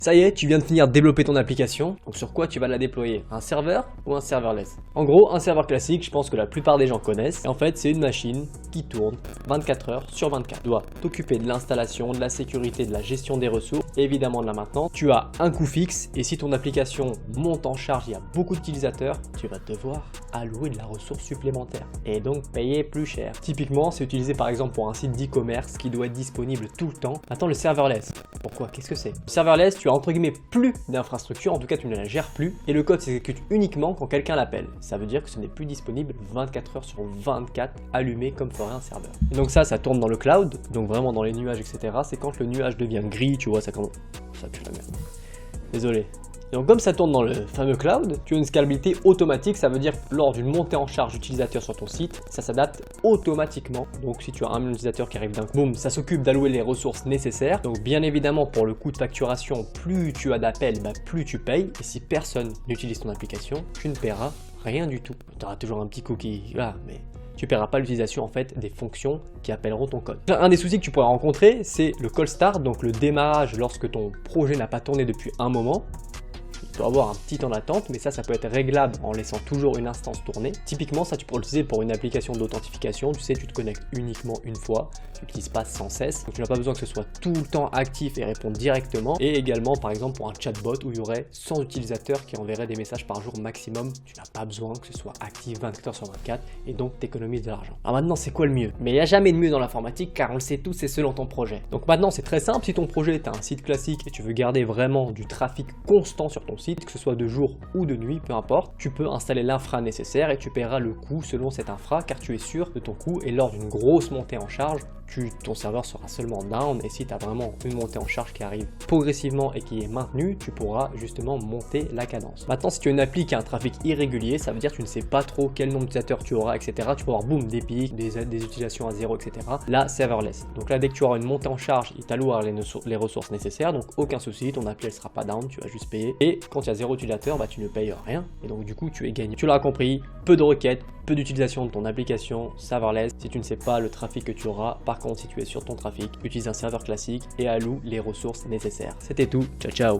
Ça y est, tu viens de finir de développer ton application, donc sur quoi tu vas la déployer? Un serveur ou un serverless? En gros, un serveur classique, je pense que la plupart des gens connaissent, et en fait c'est une machine qui tourne 24 heures sur 24. Tu dois t'occuper de l'installation, de la sécurité, de la gestion des ressources, et évidemment de la maintenance. Tu as un coût fixe, et si ton application monte en charge, il y a beaucoup d'utilisateurs, tu vas devoir allouer de la ressource supplémentaire, et donc payer plus cher. Typiquement, c'est utilisé par exemple pour un site d'e-commerce qui doit être disponible tout le temps. Maintenant le serverless, pourquoi? Qu'est-ce que c'est? Le serverless, tu as entre guillemets plus d'infrastructure, en tout cas tu ne la gères plus, et le code s'exécute uniquement quand quelqu'un l'appelle. Ça veut dire que ce n'est plus disponible 24 heures sur 24 allumé comme ferait un serveur. Et donc ça tourne dans le cloud, donc vraiment dans les nuages, etc. C'est quand le nuage devient gris, tu vois, ça commence... Ça pue la merde. Désolé. Et donc comme ça tourne dans le fameux cloud, tu as une scalabilité automatique, ça veut dire que lors d'une montée en charge d'utilisateurs sur ton site, ça s'adapte automatiquement. Donc si tu as un million d'utilisateurs qui arrive d'un coup, boum, ça s'occupe d'allouer les ressources nécessaires. Donc bien évidemment pour le coût de facturation, plus tu as d'appels, plus tu payes. Et si personne n'utilise ton application, tu ne paieras rien du tout. Tu auras toujours un petit coût qui... Voilà, mais... tu ne paieras pas l'utilisation en fait des fonctions qui appelleront ton code. Un des soucis que tu pourras rencontrer, c'est le call start, donc le démarrage lorsque ton projet n'a pas tourné depuis un moment. Tu dois avoir un petit temps d'attente, mais ça peut être réglable en laissant toujours une instance tourner. Typiquement, ça tu pourrais l'utiliser pour une application d'authentification. Tu sais, tu te connectes uniquement une fois, tu n'utilises pas sans cesse. Donc tu n'as pas besoin que ce soit tout le temps actif et répondre directement. Et également, par exemple, pour un chatbot où il y aurait 100 utilisateurs qui enverraient des messages par jour maximum, tu n'as pas besoin que ce soit actif 24 heures sur 24 et donc tu économises de l'argent. Alors maintenant, c'est quoi le mieux? Mais il n'y a jamais de mieux dans l'informatique car on le sait tous, c'est selon ton projet. Donc maintenant, c'est très simple. Si ton projet est un site classique et tu veux garder vraiment du trafic constant sur ton site, que ce soit de jour ou de nuit, peu importe, tu peux installer l'infra nécessaire et tu paieras le coût selon cette infra car tu es sûr de ton coût et lors d'une grosse montée en charge, ton serveur sera seulement down et si tu as vraiment une montée en charge qui arrive progressivement et qui est maintenue, tu pourras justement monter la cadence. Maintenant, si tu as une appli qui a un trafic irrégulier, ça veut dire que tu ne sais pas trop quel nombre d'utilisateurs tu auras, etc. Tu peux avoir boum, des pics, des utilisations à zéro, etc. Là, serverless. Donc là, dès que tu auras une montée en charge, il t'allouera les ressources nécessaires, donc aucun souci, ton appli elle sera pas down, tu vas juste payer. Et quand il y a zéro utilisateur, tu ne payes rien et donc du coup tu es gagné. Tu l'auras compris, peu de requêtes, peu d'utilisation de ton application serverless. Si tu ne sais pas le trafic que tu auras, par contre si tu es sur ton trafic, utilise un serveur classique et alloue les ressources nécessaires. C'était tout, ciao ciao.